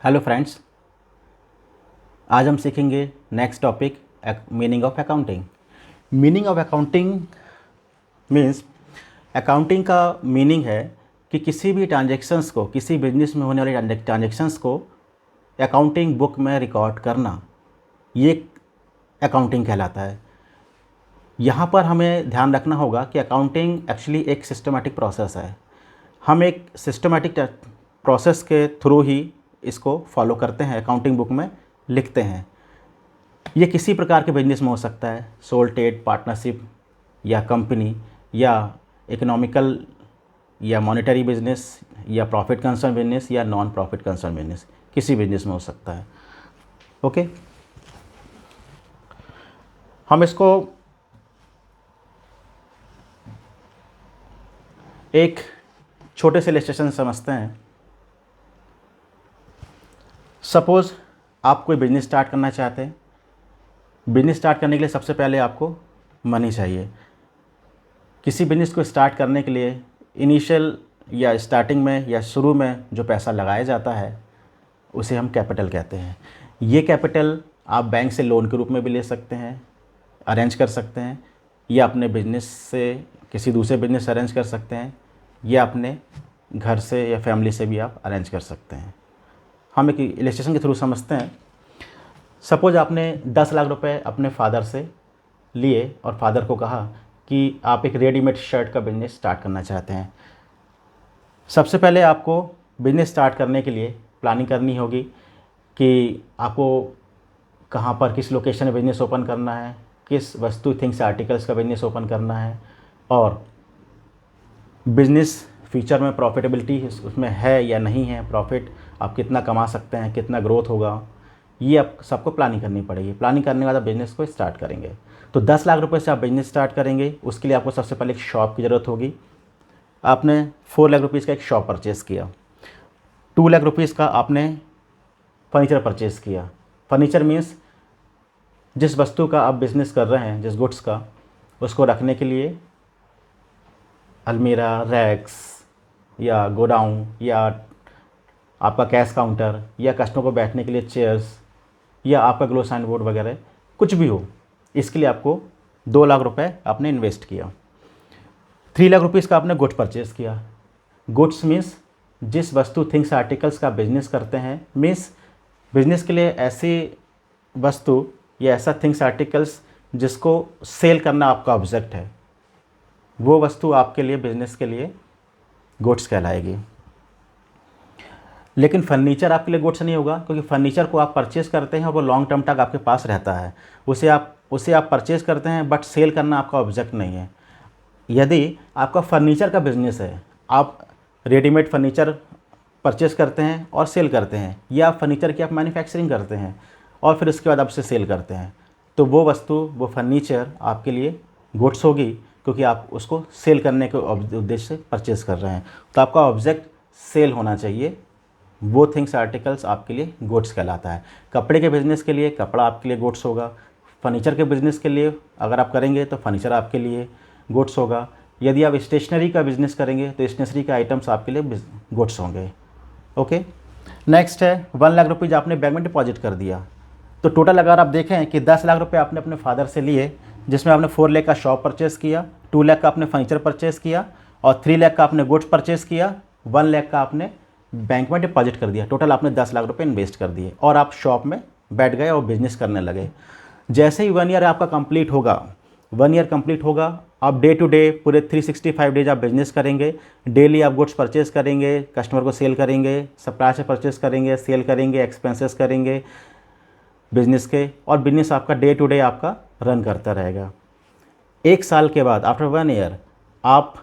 Hello friends, आज हम सीखेंगे next topic meaning of accounting. Meaning of accounting means accounting का मीनिंग है कि किसी भी ट्रांजैक्शंस को, किसी बिजनेस में होने वाले ट्रांजैक्शंस को अकाउंटिंग बुक में रिकॉर्ड करना, ये अकाउंटिंग कहलाता है। यहाँ पर हमें ध्यान रखना होगा कि अकाउंटिंग एक्चुअली एक सिस्टमेटिक प्रोसेस है। हम एक सिस्टमेटिक प्रोसेस के थ्रू ही इसको फॉलो करते हैं, अकाउंटिंग बुक में लिखते हैं। ये किसी प्रकार के बिजनेस में हो सकता है, सोल ट्रेड, पार्टनरशिप या कंपनी, या इकोनॉमिकल या मॉनेटरी बिजनेस, या प्रॉफिट कंसर्न बिजनेस, या नॉन प्रॉफिट कंसर्न बिजनेस, किसी बिजनेस में हो सकता है। ओके, हम इसको एक छोटे से इलस्ट्रेशन समझते हैं। सपोज़ आप कोई बिज़नेस स्टार्ट करना चाहते हैं। बिज़नेस स्टार्ट करने के लिए सबसे पहले आपको मनी चाहिए। किसी बिज़नेस को स्टार्ट करने के लिए इनिशियल या स्टार्टिंग में या शुरू में जो पैसा लगाया जाता है उसे हम कैपिटल कहते हैं। ये कैपिटल आप बैंक से लोन के रूप में भी ले सकते हैं, अरेंज कर सकते हैं, या अपने बिज़नेस से किसी दूसरे बिज़नेस अरेंज कर सकते हैं, या अपने घर से या फैमिली से भी आप अरेंज कर सकते हैं। हम एक इलस्ट्रेशन के थ्रू समझते हैं। सपोज आपने 10 लाख रुपए अपने फादर से लिए और फादर को कहा कि आप एक रेडीमेड शर्ट का बिज़नेस स्टार्ट करना चाहते हैं। सबसे पहले आपको बिज़नेस स्टार्ट करने के लिए प्लानिंग करनी होगी कि आपको कहाँ पर, किस लोकेशन में बिज़नेस ओपन करना है, किस वस्तु, थिंग्स, आर्टिकल्स का बिज़नेस ओपन करना है, और बिज़नेस फ्यूचर में प्रॉफिटेबिलिटी उसमें है या नहीं है, प्रॉफिट आप कितना कमा सकते हैं, कितना ग्रोथ होगा, ये आप सबको प्लानिंग करनी पड़ेगी। प्लानिंग करने के बाद आप बिज़नेस को स्टार्ट करेंगे। तो 10 लाख रुपए से आप बिज़नेस स्टार्ट करेंगे। उसके लिए आपको सबसे पहले एक शॉप की ज़रूरत होगी। आपने 4 लाख रुपीज़ का एक शॉप परचेज़ किया। 2 लाख रुपीज़ का आपने फर्नीचर परचेज़ किया। फर्नीचर मीन्स जिस वस्तु का आप बिज़नेस कर रहे हैं, जिस गुड्स का, उसको रखने के लिए अलमीरा, रैक्स, या गोडाउन, या आपका कैश काउंटर, या कस्टमर को बैठने के लिए चेयर्स, या आपका ग्लो साइन बोर्ड वगैरह कुछ भी हो, इसके लिए आपको 2 लाख रुपए आपने इन्वेस्ट किया। 3 लाख रुपीज़ का आपने गुड्स परचेज़ किया। गुड्स मीन्स जिस वस्तु, थिंग्स, आर्टिकल्स का बिजनेस करते हैं, मीन्स बिजनेस के लिए ऐसी वस्तु या ऐसा थिंग्स, आर्टिकल्स जिसको सेल करना आपका ऑब्जेक्ट है, वो वस्तु आपके लिए, बिजनेस के लिए गुड्स कहलाएगी। लेकिन फर्नीचर आपके लिए गुड्स नहीं होगा, क्योंकि फर्नीचर को आप परचेज़ करते हैं और वो लॉन्ग टर्म तक आपके पास रहता है। उसे आप परचेज़ करते हैं, बट सेल करना आपका ऑब्जेक्ट नहीं है। यदि आपका फर्नीचर का बिजनेस है, आप रेडीमेड फर्नीचर परचेज़ करते हैं और सेल करते हैं, या आप फर्नीचर की आप मैन्युफैक्चरिंग करते हैं और फिर उसके बाद आप उसे सेल करते हैं, तो वो वस्तु, वो फर्नीचर आपके लिए गुड्स होगी, क्योंकि आप उसको सेल करने के उद्देश्य से परचेज़ कर रहे हैं। तो आपका ऑब्जेक्ट सेल होना चाहिए। वो थिंग्स, आर्टिकल्स आपके लिए गुड्स कहलाता है। कपड़े के बिज़नेस के लिए कपड़ा आपके लिए गुड्स होगा। फर्नीचर के बिज़नेस के लिए अगर आप करेंगे तो फर्नीचर आपके लिए गुड्स होगा। यदि आप स्टेशनरी का बिज़नेस करेंगे तो स्टेशनरी के आइटम्स आपके लिए गुड्स होंगे। ओके, नेक्स्ट है 1 लाख रुपीज़ आपने बैंक में डिपॉजिट कर दिया। तो टोटल अगर आप देखें कि 10 लाख रुपये आपने अपने फादर से लिए, जिसमें आपने 4 लाख का शॉप परचेज़ किया, 2 लाख का आपने फर्नीचर परचेज़ किया, और 3 लाख का आपने गुड्स परचेज़ किया, 1 लाख का आपने बैंक में डिपॉजिट कर दिया। टोटल आपने 10 लाख रुपए इन्वेस्ट कर दिए और आप शॉप में बैठ गए और बिजनेस करने लगे। जैसे ही 1 ईयर आपका कंप्लीट होगा, 1 ईयर कंप्लीट होगा, आप डे टू डे पूरे 365 डेज आप बिजनेस करेंगे। डेली आप गुड्स परचेज़ करेंगे, कस्टमर को सेल करेंगे, सप्लायर से परचेज़ करेंगे, सेल करेंगे, एक्सपेंसेस करेंगे बिजनेस के, और बिजनेस आपका डे टू डे आपका रन करता रहेगा। 1 साल के बाद, आफ्टर 1 ईयर, आप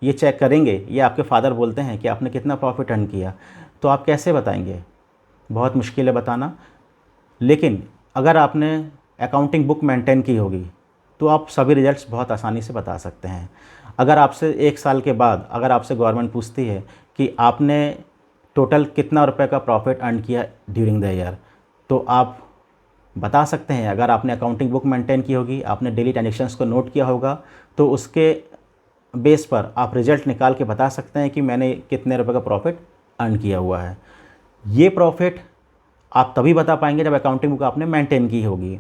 ये चेक करेंगे, ये आपके फादर बोलते हैं कि आपने कितना प्रॉफिट अर्न किया। तो आप कैसे बताएंगे? बहुत मुश्किल है बताना। लेकिन अगर आपने अकाउंटिंग बुक मेंटेन की होगी तो आप सभी रिजल्ट्स बहुत आसानी से बता सकते हैं। अगर आपसे 1 साल के बाद अगर आपसे गवर्नमेंट पूछती है कि आपने टोटल कितना रुपए का प्रॉफिट अर्न किया ड्यूरिंग द ईयर, तो आप बता सकते हैं। अगर आपने अकाउंटिंग बुक मेंटेन की होगी, आपने डेली ट्रांजेक्शन्स को नोट किया होगा, तो उसके बेस पर आप रिज़ल्ट निकाल के बता सकते हैं कि मैंने कितने रुपए का प्रॉफिट अर्न किया हुआ है। ये प्रॉफिट आप तभी बता पाएंगे जब अकाउंटिंग बुक आपने मेंटेन की होगी।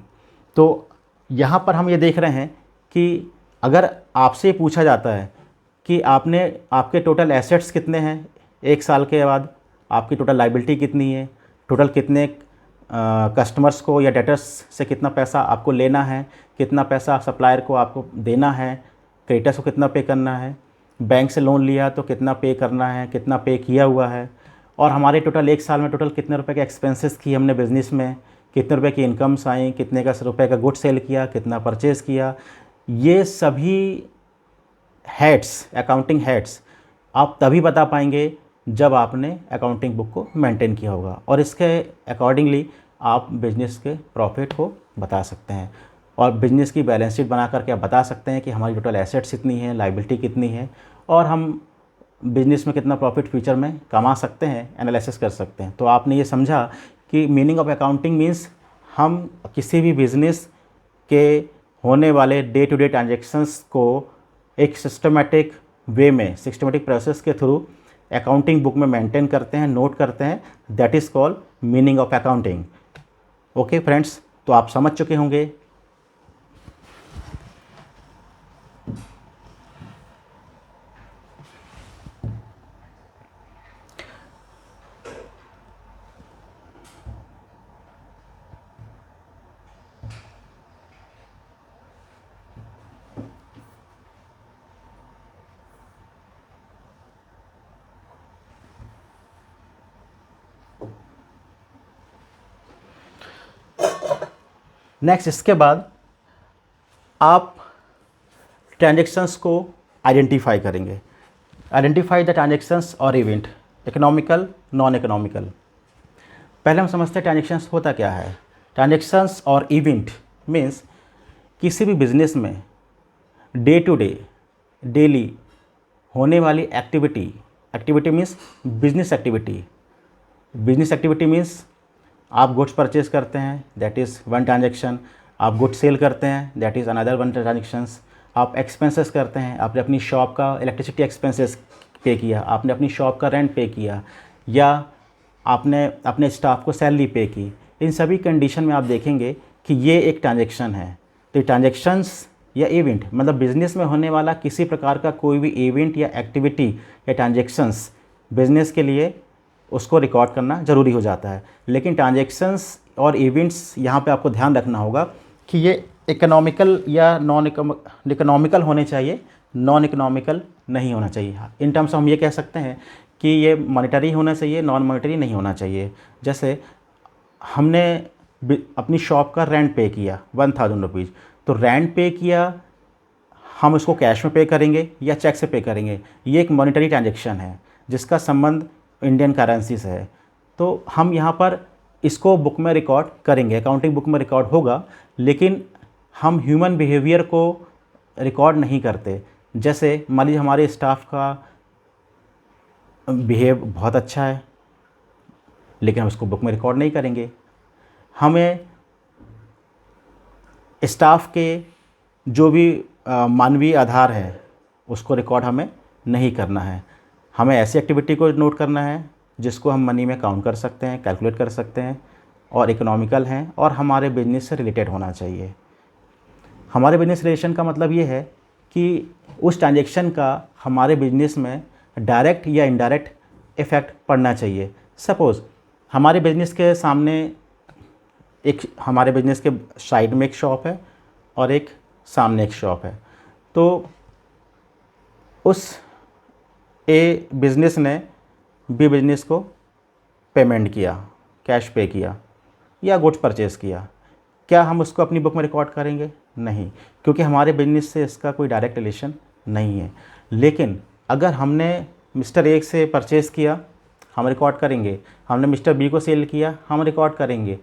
तो यहाँ पर हम ये देख रहे हैं कि अगर आपसे पूछा जाता है कि आपके टोटल एसेट्स कितने हैं 1 साल के बाद, आपकी टोटल लाइबिलिटी कितनी है, टोटल कितने कस्टमर्स को या डेटर्स से कितना पैसा आपको लेना है, कितना पैसा सप्लायर को आपको देना है, क्रेडिटर्स को कितना पे करना है, बैंक से लोन लिया तो कितना पे करना है, कितना पे किया हुआ है, और हमारे टोटल 1 साल में टोटल कितने रुपए के एक्सपेंसेस किए हमने बिज़नेस में, कितने रुपए की इनकम्स आई, कितने का रुपए का गुड सेल किया, कितना परचेज़ किया। ये सभी हेड्स, अकाउंटिंग हेड्स आप तभी बता पाएंगे जब आपने अकाउंटिंग बुक को मेंटेन किया होगा, और इसके अकॉर्डिंगली आप बिज़नेस के प्रॉफिट को बता सकते हैं, और बिज़नेस की बैलेंस शीट बना करके आप बता सकते हैं कि हमारी टोटल एसेट्स कितनी है, लाइबिलिटी कितनी है, और हम बिज़नेस में कितना प्रॉफिट फ्यूचर में कमा सकते हैं, एनालिसिस कर सकते हैं। तो आपने ये समझा कि मीनिंग ऑफ अकाउंटिंग मीन्स हम किसी भी बिज़नेस के होने वाले डे टू डे ट्रांजेक्शन्स को एक सिस्टमेटिक वे में, सिस्टमेटिक प्रोसेस के थ्रू अकाउंटिंग बुक में मेंटेन करते हैं, नोट करते हैं। That is called meaning of accounting. Okay friends, तो आप समझ चुके होंगे। नेक्स्ट, इसके बाद आप ट्रांजेक्शन्स को आइडेंटिफाई करेंगे। आइडेंटिफाई द ट्रांजेक्शन्स और इवेंट, इकोनॉमिकल, नॉन इकोनॉमिकल। पहले हम समझते हैं ट्रांजेक्शन्स होता क्या है। ट्रांजेक्शन्स और इवेंट मीन्स किसी भी बिजनेस में डे टू डे, डेली होने वाली activity. Activity means business activity. Business activity means आप गुड्स परचेज करते हैं, दैट इज़ वन ट्रांजेक्शन। आप गुड्स सेल करते हैं, that is another one transactions. आप एक्सपेंसेस करते हैं, आपने अपनी शॉप का इलेक्ट्रिसिटी एक्सपेंसेस पे किया, आपने अपनी शॉप का रेंट पे किया, या आपने अपने स्टाफ को सैलरी पे की। इन सभी कंडीशन में आप देखेंगे कि ये एक ट्रांजेक्शन है। तो ट्रांजेक्शन्स या इवेंट मतलब बिज़नेस में होने वाला किसी प्रकार का कोई भी इवेंट या एक्टिविटी या ट्रांजेक्शन्स बिज़नेस के लिए उसको रिकॉर्ड करना ज़रूरी हो जाता है। लेकिन ट्रांजेक्शन्स और इवेंट्स यहाँ पे आपको ध्यान रखना होगा कि ये इकोनॉमिकल या नॉन इकोनॉमिकल होने चाहिए, नॉन इकोनॉमिकल नहीं होना चाहिए। इन टर्म्स हम ये कह सकते हैं कि ये मॉनेटरी होना चाहिए, नॉन मॉनेटरी नहीं होना चाहिए। जैसे हमने अपनी शॉप का रेंट पे किया 1000 रुपीज़, तो रेंट पे किया, हम उसको कैश में पे करेंगे या चेक से पे करेंगे, ये एक मॉनेटरी ट्रांजेक्शन है जिसका संबंध इंडियन करेंसी से है। तो हम यहाँ पर इसको बुक में रिकॉर्ड करेंगे, अकाउंटिंग बुक में रिकॉर्ड होगा, लेकिन हम ह्यूमन बिहेवियर को रिकॉर्ड नहीं करते। जैसे मान लीजिए हमारे स्टाफ का बिहेव बहुत अच्छा है, लेकिन हम उसको बुक में रिकॉर्ड नहीं करेंगे। हमें स्टाफ के जो भी मानवीय आधार है उसको रिकॉर्ड हमें नहीं करना है। हमें ऐसी एक्टिविटी को नोट करना है जिसको हम मनी में काउंट कर सकते हैं, कैलकुलेट कर सकते हैं, और इकोनॉमिकल हैं और हमारे बिजनेस से रिलेटेड होना चाहिए। हमारे बिजनेस रिलेशन का मतलब ये है कि उस ट्रांजेक्शन का हमारे बिजनेस में डायरेक्ट या इनडायरेक्ट इफ़ेक्ट पड़ना चाहिए। सपोज़ हमारे बिजनेस के सामने हमारे बिजनेस के साइड में एक शॉप है और एक सामने एक शॉप है, तो उस ए बिज़नेस ने बी बिज़नेस को पेमेंट किया, कैश पे किया या गुड्स परचेज़ किया। क्या हम उसको अपनी बुक में रिकॉर्ड करेंगे? नहीं, क्योंकि हमारे बिजनेस से इसका कोई डायरेक्ट रिलेशन नहीं है। लेकिन अगर हमने मिस्टर ए से परचेज़ किया, हम रिकॉर्ड करेंगे। हमने मिस्टर बी को सेल किया, हम रिकॉर्ड करेंगे।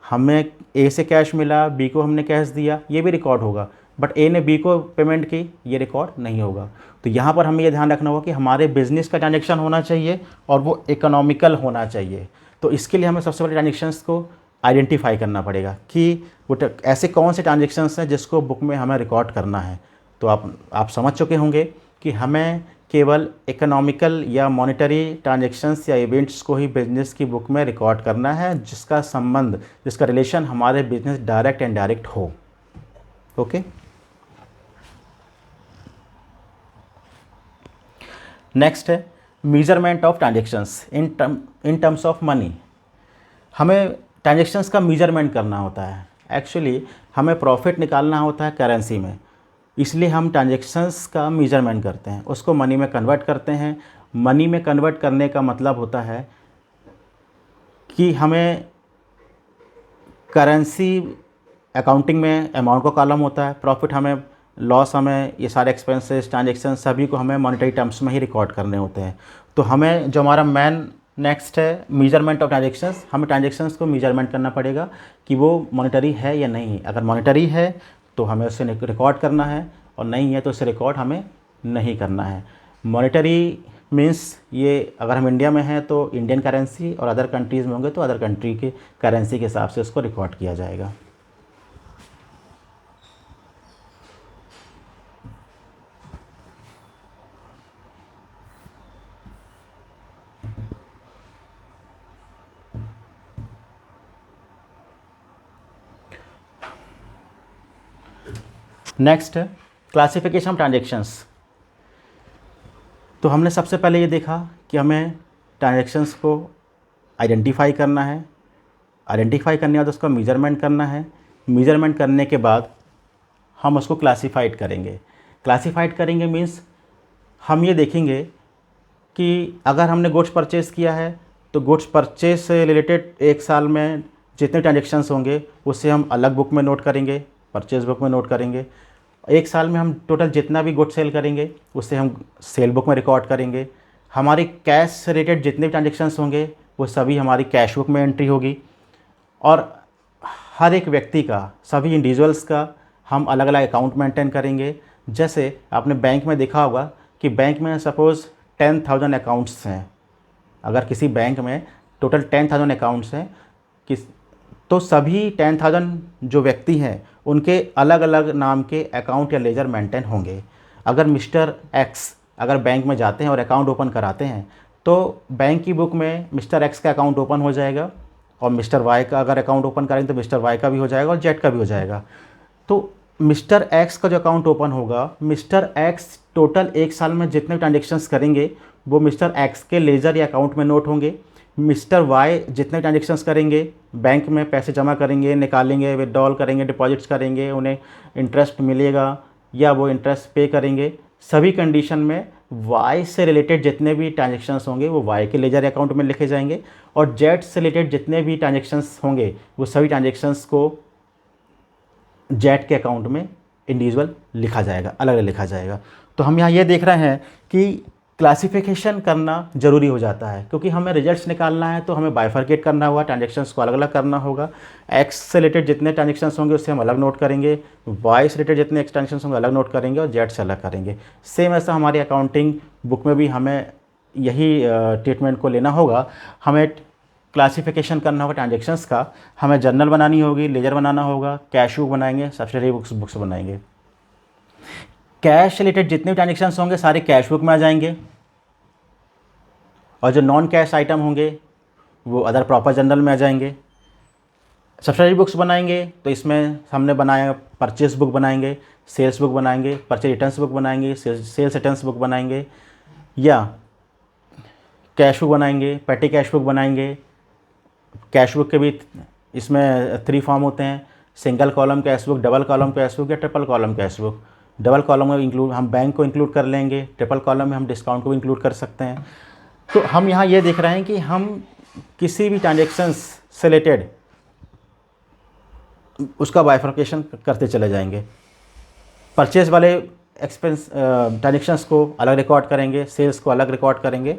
हमें ए से कैश मिला, बी को हमने कैश दिया, ये भी रिकॉर्ड होगा। बट ए ने बी को पेमेंट की, ये रिकॉर्ड नहीं होगा। तो यहाँ पर हमें ये ध्यान रखना होगा कि हमारे बिजनेस का ट्रांजेक्शन होना चाहिए और वो इकोनॉमिकल होना चाहिए। तो इसके लिए हमें सबसे पहले ट्रांजेक्शन्स को आइडेंटिफाई करना पड़ेगा कि वो ऐसे कौन से ट्रांजेक्शन्स हैं जिसको बुक में हमें रिकॉर्ड करना है। तो आप समझ चुके होंगे कि हमें केवल इकोनॉमिकल या मॉनेटरी ट्रांजैक्शंस या इवेंट्स को ही बिजनेस की बुक में रिकॉर्ड करना है जिसका संबंध, जिसका रिलेशन हमारे बिजनेस डायरेक्ट एंड डायरेक्ट हो। ओके। नेक्स्ट है measurement of transactions in terms of money. हमें ट्रांजैक्शंस का मेजरमेंट करना होता है। एक्चुअली हमें प्रॉफिट निकालना होता है करेंसी में, इसलिए हम ट्रांजैक्शंस का मेजरमेंट करते हैं, उसको मनी में कन्वर्ट करते हैं। मनी में कन्वर्ट करने का मतलब होता है कि हमें करेंसी अकाउंटिंग में अमाउंट का कॉलम होता है, प्रॉफिट हमें, लॉस हमें, ये सारे एक्सपेंसेस, ट्रांजैक्शन सभी को हमें मॉनेटरी टर्म्स में ही रिकॉर्ड करने होते हैं। तो हमें जो हमारा मेन नेक्स्ट है मेजरमेंट ऑफ ट्रांजैक्शंस, हमें ट्रांजैक्शंस को मेजरमेंट करना पड़ेगा कि वो मॉनेटरी है या नहीं। अगर मॉनेटरी है तो हमें उसे रिकॉर्ड करना है, और नहीं है तो उसे रिकॉर्ड हमें नहीं करना है। मॉनेटरी मीन्स ये, अगर हम इंडिया में हैं तो इंडियन करेंसी, और अदर कंट्रीज़ में होंगे तो अदर कंट्री के करेंसी के हिसाब से उसको रिकॉर्ड किया जाएगा। नेक्स्ट है क्लासिफिकेशन ऑफ ट्रांजैक्शंस। तो हमने सबसे पहले ये देखा कि हमें ट्रांजैक्शंस को आइडेंटिफाई करना है, आइडेंटिफाई करने के बाद उसका मेजरमेंट करना है, मेजरमेंट करने के बाद हम उसको क्लासिफाइड करेंगे। क्लासिफाइड करेंगे मीन्स हम ये देखेंगे कि अगर हमने गुड्स परचेज़ किया है तो गुड्स परचेज से रिलेटेड एक साल में जितने ट्रांजैक्शंस होंगे उससे हम अलग बुक में नोट करेंगे, परचेज बुक में नोट करेंगे। एक साल में हम टोटल जितना भी गुड सेल करेंगे उससे हम सेल बुक में रिकॉर्ड करेंगे। हमारी कैश से रिलेटेड जितने भी ट्रांजैक्शंस होंगे वो सभी हमारी कैश बुक में एंट्री होगी। और हर एक व्यक्ति का, सभी इंडिविजुअल्स का हम अलग अलग अकाउंट मेंटेन करेंगे। जैसे आपने बैंक में देखा होगा कि बैंक में सपोज़ 10,000 अकाउंट्स हैं, अगर किसी बैंक में टोटल 10,000 अकाउंट्स हैं तो सभी 10,000 जो व्यक्ति हैं उनके अलग अलग नाम के अकाउंट या लेजर मेंटेन होंगे। अगर मिस्टर एक्स अगर बैंक में जाते हैं और अकाउंट ओपन कराते हैं तो बैंक की बुक में मिस्टर एक्स का अकाउंट ओपन हो जाएगा, और मिस्टर वाई का अगर अकाउंट ओपन करेंगे तो मिस्टर वाई का भी हो जाएगा और जेड का भी हो जाएगा। तो मिस्टर एक्स का जो अकाउंट ओपन होगा, मिस्टर एक्स टोटल एक साल में जितने ट्रांजेक्शन्स करेंगे वो मिस्टर एक्स के लेजर या अकाउंट में नोट होंगे। मिस्टर वाई जितने ट्रांजेक्शन्स करेंगे, बैंक में पैसे जमा करेंगे, निकालेंगे, विड्रॉल करेंगे, डिपॉजिट्स करेंगे, उन्हें इंटरेस्ट मिलेगा या वो इंटरेस्ट पे करेंगे, सभी कंडीशन में वाई से रिलेटेड जितने भी ट्रांजेक्शन्स होंगे वो वाई के लेजर अकाउंट में लिखे जाएंगे, और जेड से रिलेटेड जितने भी ट्रांजेक्शन्स होंगे वो सभी ट्रांजेक्शन्स को जेड के अकाउंट में इंडिविजुअल लिखा जाएगा, अलग अलग लिखा जाएगा। तो हम यहाँ ये देख रहे हैं कि क्लासिफिकेशन करना ज़रूरी हो जाता है, क्योंकि हमें रिजल्ट्स निकालना है तो हमें बाइफरकेट करना होगा, ट्रांजेक्शन्स को अलग अलग करना होगा। एक्स से रिलेटेड जितने ट्रांजेक्शन्स होंगे उससे हम अलग नोट करेंगे, वाई से रिलेटेड जितने ट्रांजेक्शन्स होंगे अलग नोट करेंगे, और जेड से अलग करेंगे। सेम ऐसा हमारी अकाउंटिंग बुक में भी हमें यही ट्रीटमेंट को लेना होगा। हमें क्लासिफिकेशन करना होगा ट्रांजेक्शन्स का, हमें जर्नल बनानी होगी, लेजर बनाना होगा, कैश बुक बनाएंगे, सब्सिडरी बुक्स बनाएंगे। कैश रिलेटेड जितने भी ट्रांजेक्शन्स होंगे सारे कैश बुक में आ जाएंगे, और जो नॉन कैश आइटम होंगे वो अदर प्रॉपर जर्नल में आ जाएंगे। सब्सिडरी बुक्स बनाएंगे तो इसमें हमने बनाया परचेस बुक बनाएंगे, सेल्स बुक बनाएंगे, परचेज रिटर्न्स बुक बनाएंगे, सेल्स रिटर्न्स बुक बनाएंगे, या कैश बुक बनाएंगे, पेटी कैश बुक बनाएंगे। कैश बुक के भी इसमें 3 फॉर्म होते हैं, single column cash book, double column cash book या triple column cash book. Double column में इंक्लूड हम बैंक को इंक्लूड कर लेंगे, ट्रिपल कॉलम में हम डिस्काउंट को इंक्लूड कर सकते हैं। तो हम यहाँ ये देख रहे हैं कि हम किसी भी ट्रांजेक्शन्स से रिलेटेड उसका बाइफर्केशन करते चले जाएंगे। परचेज वाले एक्सपेंस ट्रांजेक्शन्स को अलग रिकॉर्ड करेंगे, सेल्स को अलग रिकॉर्ड करेंगे,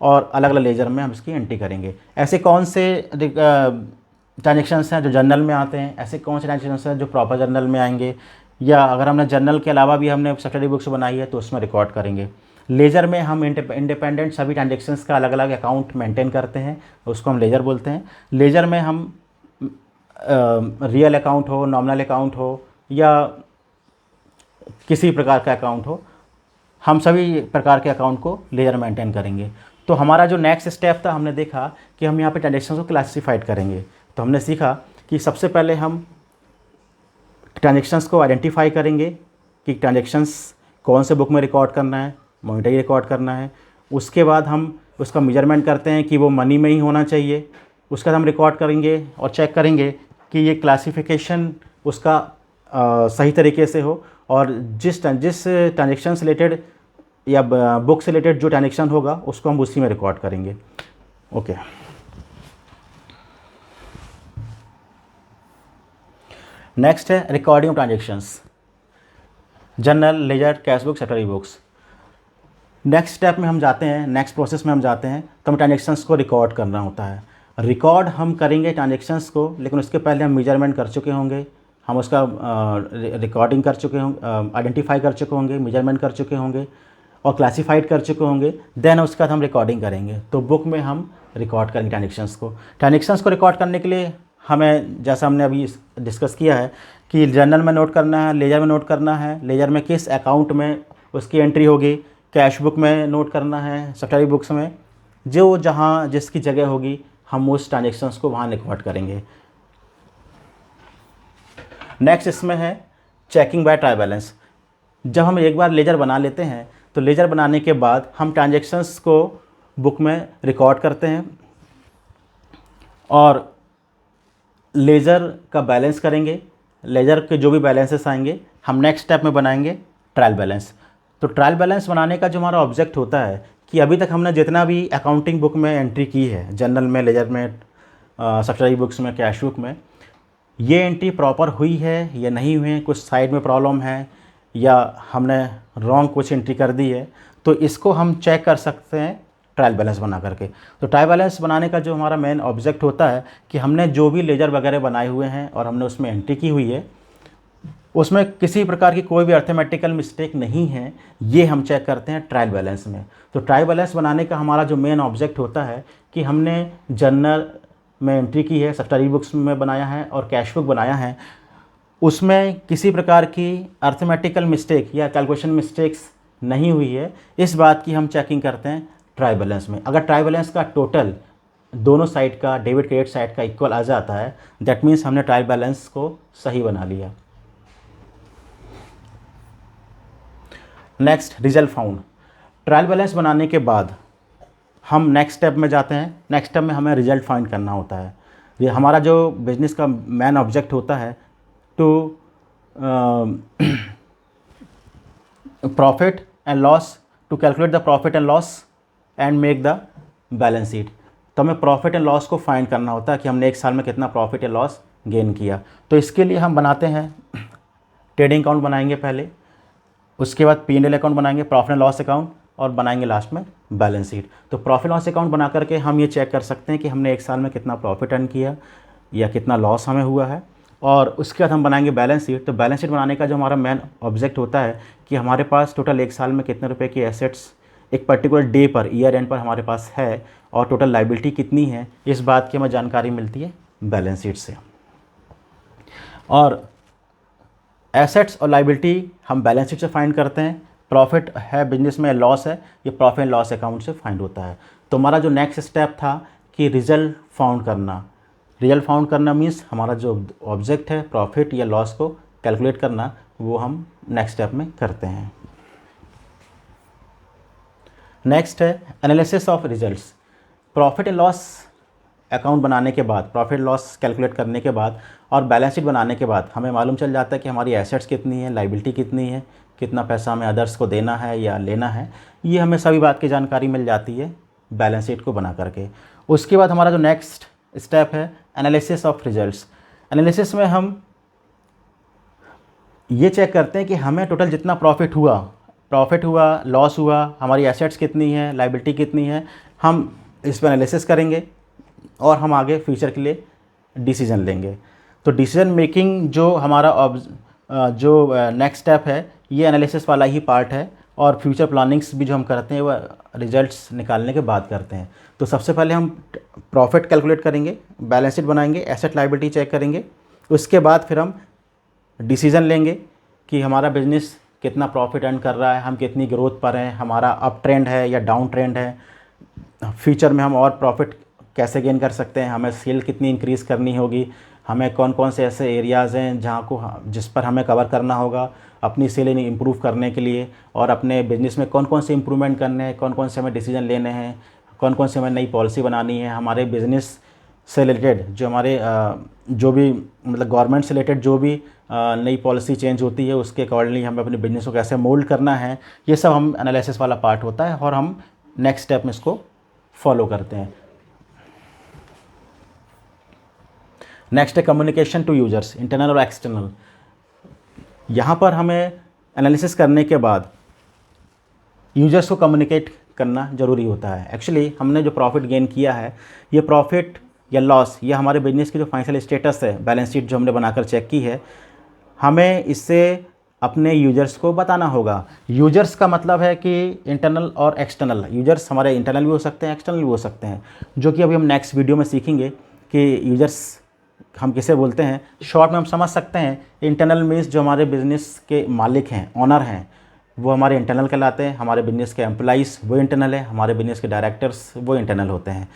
और अलग अलग लेजर में हम इसकी एंट्री करेंगे। ऐसे कौन से ट्रांजेक्शन्स हैं जो जर्नल में आते हैं, ऐसे कौन से ट्रांजेक्शन्स हैं जो प्रॉपर जर्नल में आएंगे, या अगर हमने जर्नल के अलावा भी हमने सब्सिडरी बुक्स बनाई है तो उसमें रिकॉर्ड करेंगे। लेजर में हम इंडिपेंडेंट सभी ट्रांजेक्शन्स का अलग अलग अकाउंट मेंटेन करते हैं, उसको हम लेजर बोलते हैं। लेजर में हम रियल अकाउंट हो, नॉमिनल अकाउंट हो, या किसी प्रकार का अकाउंट हो, हम सभी प्रकार के अकाउंट को लेजर मेंटेन करेंगे। तो हमारा जो नेक्स्ट स्टेप था, हमने देखा कि हम यहाँ पे ट्रांजेक्शन्स को क्लासिफाइड करेंगे। तो हमने सीखा कि सबसे पहले हम ट्रांजेक्शन्स को आइडेंटिफाई करेंगे कि ट्रांजेक्शन्स कौन से बुक में रिकॉर्ड करना है, मॉनिटरी रिकॉर्ड करना है। उसके बाद हम उसका मेजरमेंट करते हैं कि वो मनी में ही होना चाहिए। उसके बाद हम रिकॉर्ड करेंगे और चेक करेंगे कि ये क्लासिफिकेशन उसका सही तरीके से हो, और जिस ट्रांजेक्शन से रिलेटेड या बुक से रिलेटेड जो ट्रांजेक्शन होगा उसको हम उसी में रिकॉर्ड करेंगे। ओके, नेक्स्ट है recording transactions, journal, ledger, cash book, सैटरी बुक्स। नेक्स्ट स्टेप में हम जाते हैं, नेक्स्ट प्रोसेस में हम जाते हैं, तो हमें ट्रांजेक्शन्स को रिकॉर्ड करना होता है। रिकॉर्ड हम करेंगे ट्रांजेक्शन्स को, लेकिन उसके पहले हम मेजरमेंट कर चुके होंगे, हम उसका रिकॉर्डिंग कर चुके होंगे, आइडेंटिफाई कर चुके होंगे, मेजरमेंट कर चुके होंगे और क्लासीफाइड कर चुके होंगे। देन उसके बाद हम रिकॉर्डिंग करेंगे। तो बुक में हम रिकॉर्ड करेंगे ट्रांजेक्शन्स को रिकॉर्ड करने के लिए हमें, जैसा हमने अभी डिस्कस किया है, कि जर्नल में नोट करना है, लेजर में नोट करना है, लेजर में किस अकाउंट में उसकी एंट्री होगी, कैश बुक में नोट करना है, सैटरी बुक्स में जो जहाँ जिसकी जगह होगी हम उस ट्रांजेक्शन्स को वहाँ रिकॉर्ड करेंगे। नेक्स्ट इसमें है चेकिंग बाय ट्रायल बैलेंस। जब हम एक बार लेजर बना लेते हैं तो लेजर बनाने के बाद हम ट्रांजेक्शन्स को बुक में रिकॉर्ड करते हैं और लेजर का बैलेंस करेंगे। लेजर के जो भी बैलेंसेस आएंगे हम नेक्स्ट स्टेप में बनाएंगे ट्रायल बैलेंस। तो ट्रायल बैलेंस बनाने का जो हमारा ऑब्जेक्ट होता है कि अभी तक हमने जितना भी अकाउंटिंग बुक में एंट्री की है, जर्नल में, लेजर में, सैटरी बुक्स में, कैश बुक में, ये एंट्री प्रॉपर हुई है या नहीं हुई है, कुछ साइड में प्रॉब्लम है या हमने रॉन्ग कुछ एंट्री कर दी है, तो इसको हम चेक कर सकते हैं ट्रायल बैलेंस बना करके। तो ट्रायल बैलेंस बनाने का जो हमारा मेन ऑब्जेक्ट होता है कि हमने जो भी लेजर वगैरह बनाए हुए हैं और हमने उसमें एंट्री की हुई है, उसमें किसी प्रकार की कोई भी अर्थमेटिकल मिस्टेक नहीं है, ये हम चेक करते हैं ट्रायल बैलेंस में। तो ट्रायल बैलेंस बनाने का हमारा जो मेन ऑब्जेक्ट होता है कि हमने जर्नल में एंट्री की है, सैटरी बुक्स में बनाया है और कैश बुक बनाया है, उसमें किसी प्रकार की अर्थमेटिकल मिस्टेक या कैलकुलेशन मिस्टेक्स नहीं हुई है, इस बात की हम चेकिंग करते हैं ट्रायल बैलेंस में। अगर ट्रायल बैलेंस का टोटल दोनों साइड का, डेबिट क्रेडिट साइड का इक्वल आ जाता है, दैट मीन्स हमने ट्रायल बैलेंस को सही बना लिया। Next, result found. Trial balance बनाने के बाद हम नेक्स्ट स्टेप में जाते हैं। नेक्स्ट स्टेप में हमें रिजल्ट फाइंड करना होता है। ये हमारा जो बिजनेस का मेन ऑब्जेक्ट होता है to profit and loss, to calculate the profit and loss and make the balance sheet. तो हमें प्रॉफिट एंड लॉस को फाइंड करना होता है कि हमने एक साल में कितना प्रॉफिट या लॉस गेन किया। तो इसके लिए हम बनाते हैं ट्रेडिंग अकाउंट बनाएंगे पहले, उसके बाद P&L अकाउंट बनाएंगे, प्रॉफिट एंड लॉस अकाउंट, और बनाएंगे लास्ट में बैलेंस शीट। तो प्रॉफिट लॉस अकाउंट बना करके हम ये चेक कर सकते हैं कि हमने एक साल में कितना प्रॉफिट अर्न किया या कितना लॉस हमें हुआ है, और उसके बाद हम बनाएंगे बैलेंस शीट। तो बैलेंस शीट बनाने का जो हमारा मेन ऑब्जेक्ट होता है कि हमारे पास टोटल एक साल में कितने रुपए की एसेट्स एक पर्टिकुलर डे पर, ईयर एंड पर हमारे पास है, और टोटल लाइबिलिटी कितनी है, इस बात की हमें जानकारी मिलती है बैलेंस शीट से। और एसेट्स और लाइबिलिटी हम बैलेंस शीट से फाइंड करते हैं। प्रॉफिट है बिजनेस में, लॉस है, ये प्रॉफिट एंड लॉस अकाउंट से फाइंड होता है। तो हमारा जो नेक्स्ट स्टेप था कि रिजल्ट फाउंड करना। रिजल्ट फाउंड करना मीन्स हमारा जो ऑब्जेक्ट है प्रॉफिट या लॉस को कैलकुलेट करना, वो हम नेक्स्ट स्टेप में करते हैं। नेक्स्ट है analysis of results. Profit and loss account बनाने के बाद, प्रॉफिट लॉस कैलकुलेट करने के बाद और बैलेंस शीट बनाने के बाद हमें मालूम चल जाता है कि हमारी एसेट्स कितनी है, लाइबिलिटी कितनी है, कितना पैसा हमें अदर्स को देना है या लेना है, ये हमें सभी बात की जानकारी मिल जाती है बैलेंस शीट को बना करके। उसके बाद हमारा जो नेक्स्ट स्टेप है एनालिसिस ऑफ रिजल्ट्स। एनालिसिस में हम ये चेक करते हैं कि हमें टोटल जितना प्रॉफिट हुआ, लॉस हुआ, हमारी एसेट्स कितनी है, लाइबिलिटी कितनी है, हम इस पर एनालिसिस करेंगे और हम आगे फ्यूचर के लिए डिसीजन लेंगे। तो डिसीजन मेकिंग जो हमारा जो नेक्स्ट स्टेप है, ये एनालिसिस वाला ही पार्ट है, और फ्यूचर प्लानिंग्स भी जो हम करते हैं वह रिजल्ट्स निकालने के बाद करते हैं। तो सबसे पहले हम प्रॉफिट कैलकुलेट करेंगे, बैलेंस शीट बनाएंगे, एसेट लाइबिलिटी चेक करेंगे, उसके बाद फिर हम डिसीज़न लेंगे कि हमारा बिजनेस कितना प्रॉफिट अर्न कर रहा है, हम कितनी ग्रोथ पर हैं, हमारा अप ट्रेंड है या डाउन ट्रेंड है, फ्यूचर में हम और प्रॉफिट कैसे गेन कर सकते हैं, हमें सेल कितनी इंक्रीज़ करनी होगी, हमें कौन कौन से ऐसे एरियाज़ हैं जिस पर हमें कवर करना होगा अपनी सेल इंप्रूव करने के लिए, और अपने बिज़नेस में कौन कौन से इंप्रूवमेंट करने हैं, कौन कौन से हमें डिसीजन लेने हैं, कौन कौन से हमें नई पॉलिसी बनानी है, हमारे बिज़नेस से रिलेटेड जो हमारे जो भी मतलब गवर्नमेंट से रिलेटेड जो भी नई पॉलिसी चेंज होती है उसके अकॉर्डिंगली हमें अपने बिज़नेस को कैसे मोल्ड करना है, ये सब हम एनालिसिस वाला पार्ट होता है और हम नेक्स्ट स्टेप में इसको फॉलो करते हैं। नेक्स्ट है कम्युनिकेशन टू यूजर्स, इंटरनल और एक्सटर्नल। यहाँ पर हमें एनालिसिस करने के बाद यूजर्स को कम्युनिकेट करना ज़रूरी होता है। एक्चुअली हमने जो प्रॉफिट गेन किया है, ये प्रॉफिट या लॉस, ये हमारे बिजनेस की जो फाइनेंशियल स्टेटस है, बैलेंस शीट जो हमने बनाकर चेक की है, हमें इससे अपने यूजर्स को बताना होगा। यूजर्स का मतलब है कि इंटरनल और एक्सटर्नल। यूजर्स हमारे इंटरनल भी हो सकते हैं, एक्सटर्नल भी हो सकते हैं, जो कि अभी हम नेक्स्ट वीडियो में सीखेंगे कि यूजर्स हम किसे बोलते हैं। शॉर्ट में हम समझ सकते हैं, इंटरनल मीन्स जो हमारे बिज़नेस के मालिक हैं, ऑनर हैं, वो हमारे इंटरनल कहलाते हैं। हमारे बिज़नेस के एम्प्लॉइज़ वो इंटरनल है, हमारे बिज़नेस के डायरेक्टर्स वो इंटरनल होते हैं।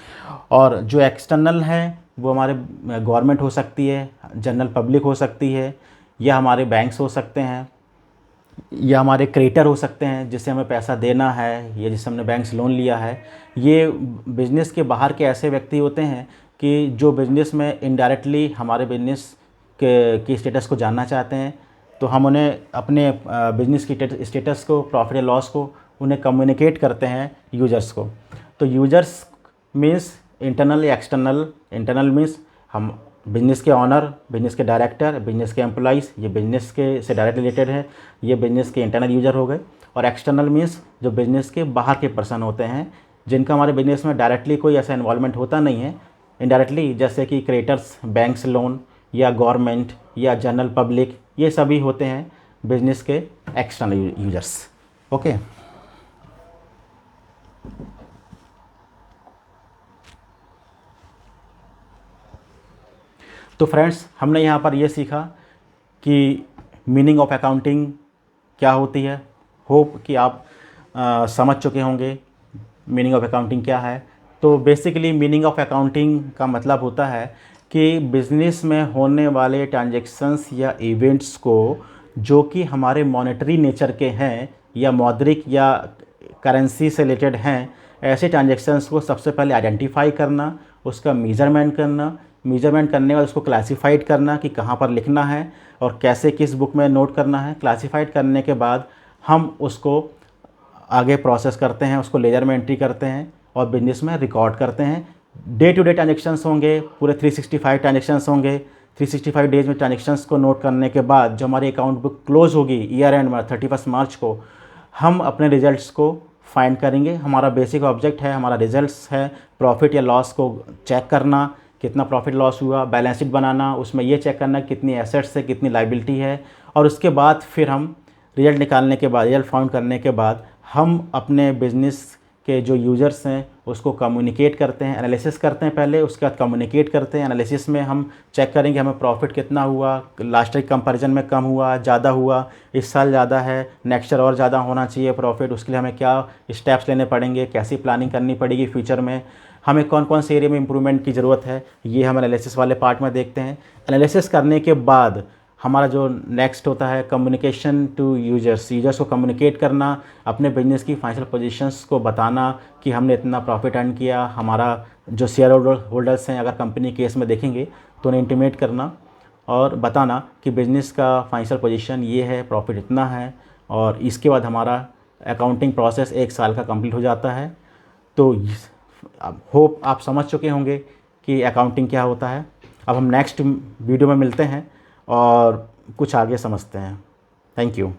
और जो एक्सटर्नल हैं वो हमारे गवर्नमेंट हो सकती है, जनरल पब्लिक हो सकती है, या हमारे बैंक्स हो सकते हैं, या हमारे क्रेडिटर हो सकते हैं जिससे हमें पैसा देना है या जिससे हमने बैंक से लोन लिया है। ये बिज़नेस के बाहर के ऐसे व्यक्ति होते हैं कि जो बिज़नेस में इनडायरेक्टली हमारे बिज़नेस की स्टेटस को जानना चाहते हैं, तो हम उन्हें अपने बिज़नेस की स्टेटस को, प्रॉफिट या लॉस को उन्हें कम्युनिकेट करते हैं यूजर्स को। तो यूजर्स मीन्स इंटरनल या एक्सटर्नल। इंटरनल मीन्स हम बिज़नेस के ऑनर, बिज़नेस के डायरेक्टर, बिज़नेस के एम्प्लॉइज़, ये बिज़नेस के से डायरेक्ट रिलेटेड है, ये बिज़नेस के इंटरनल यूजर हो गए। और एक्सटर्नल मीन्स जो बिज़नेस के बाहर के पर्सन होते हैं, जिनका हमारे बिज़नेस में डायरेक्टली कोई ऐसा इन्वॉल्वमेंट होता नहीं है, इनडायरेक्टली, जैसे कि क्रेडिटर्स, बैंक्स लोन, या गवर्नमेंट, या जनरल पब्लिक, ये सभी होते हैं बिज़नेस के एक्सटर्नल यूजर्स। ओके। तो फ्रेंड्स, हमने यहाँ पर ये सीखा कि मीनिंग ऑफ अकाउंटिंग क्या होती है। होप कि आप समझ चुके होंगे मीनिंग ऑफ अकाउंटिंग क्या है। तो बेसिकली मीनिंग ऑफ अकाउंटिंग का मतलब होता है कि बिज़नेस में होने वाले ट्रांजैक्शंस या इवेंट्स को जो कि हमारे मॉनेटरी नेचर के हैं या मौद्रिक या करेंसी से रिलेटेड हैं, ऐसे ट्रांजैक्शंस को सबसे पहले आइडेंटिफाई करना, उसका मेजरमेंट करना, मेजरमेंट करने के बाद उसको क्लासिफाइड करना कि कहाँ पर लिखना है और कैसे किस बुक में नोट करना है। क्लासिफाइड करने के बाद हम उसको आगे प्रोसेस करते हैं, उसको लेजर में एंट्री करते हैं और बिजनेस में रिकॉर्ड करते हैं। डे टू डे ट्रांजेक्शन्स होंगे, पूरे 365 ट्रांजेक्शन्स होंगे। 365 डेज में ट्रांजेक्शन्स को नोट करने के बाद जो हमारी अकाउंट बुक क्लोज होगी ईयर एंड में 31 मार्च को, हम अपने रिजल्ट्स को फाइंड करेंगे। हमारा बेसिक ऑब्जेक्ट है, हमारा रिजल्ट्स है प्रॉफिट या लॉस को चेक करना, कितना प्रॉफिट लॉस हुआ, बैलेंस शीट बनाना, उसमें ये चेक करना कितनी एसेट्स है, कितनी लायबिलिटी है, और उसके बाद फिर हम रिजल्ट निकालने के बाद, रिजल्ट फाउंड करने के बाद हम अपने बिजनेस के जो यूज़र्स हैं उसको कम्युनिकेट करते हैं, एनालिसिस करते हैं पहले, उसके बाद कम्युनिकेट करते हैं। एनालिसिस में हम चेक करेंगे हमें प्रॉफिट कितना हुआ, लास्ट ईयर कंपैरिजन में कम हुआ, ज़्यादा हुआ, इस साल ज़्यादा है, नेक्स्ट ईयर और ज़्यादा होना चाहिए प्रॉफिट, उसके लिए हमें क्या स्टेप्स लेने पड़ेंगे, कैसी प्लानिंग करनी पड़ेगी फ्यूचर में, हमें कौन कौन से एरिया में इंप्रूवमेंट की ज़रूरत है, ये हम एनालिसिस वाले पार्ट में देखते हैं। एनालिसिस करने के बाद हमारा जो नेक्स्ट होता है कम्युनिकेशन टू यूजर्स, यूजर्स को कम्युनिकेट करना, अपने बिजनेस की फाइनेंशियल पोजीशंस को बताना कि हमने इतना प्रॉफिट अर्न किया। हमारा जो शेयर होल्डर्स हैं, अगर कंपनी केस में देखेंगे तो उन्हें इंटीमेट करना और बताना कि बिज़नेस का फाइनेंशियल पोजीशन ये है, प्रॉफिट इतना है, और इसके बाद हमारा अकाउंटिंग प्रोसेस 1 साल का कंप्लीट हो जाता है। तो होप आप समझ चुके होंगे कि अकाउंटिंग क्या होता है। अब हम नेक्स्ट वीडियो में मिलते हैं और कुछ आगे समझते हैं। Thank you.